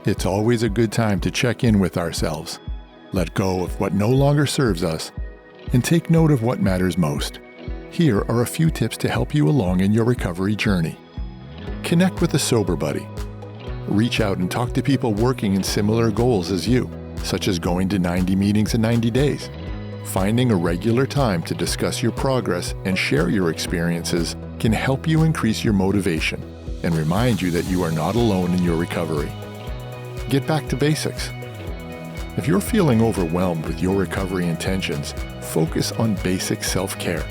It's always a good time to check in with ourselves, let go of what no longer serves us, and take note of what matters most. Here are a few tips to help you along in your recovery journey. Connect with a sober buddy. Reach out and talk to people working in similar goals as you, such as going to 90 meetings in 90 days. Finding a regular time to discuss your progress and share your experiences can help you increase your motivation and remind you that you are not alone in your recovery. Get back to basics. If you're feeling overwhelmed with your recovery intentions, focus on basic self-care,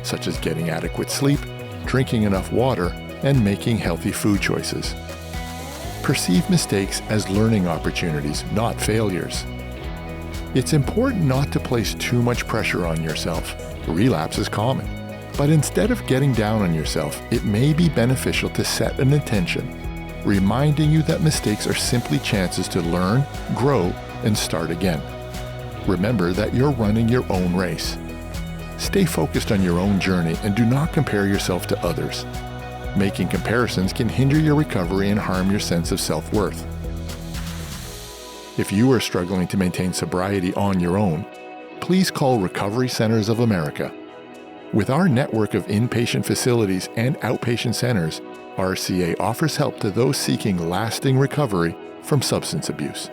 such as getting adequate sleep, drinking enough water, and making healthy food choices. Perceive mistakes as learning opportunities, not failures. It's important not to place too much pressure on yourself. Relapse is common. But instead of getting down on yourself, it may be beneficial to set an intention, reminding you that mistakes are simply chances to learn, grow, and start again. Remember that you're running your own race. Stay focused on your own journey and do not compare yourself to others. Making comparisons can hinder your recovery and harm your sense of self-worth. If you are struggling to maintain sobriety on your own, please call Recovery Centers of America. With our network of inpatient facilities and outpatient centers, RCA offers help to those seeking lasting recovery from substance abuse.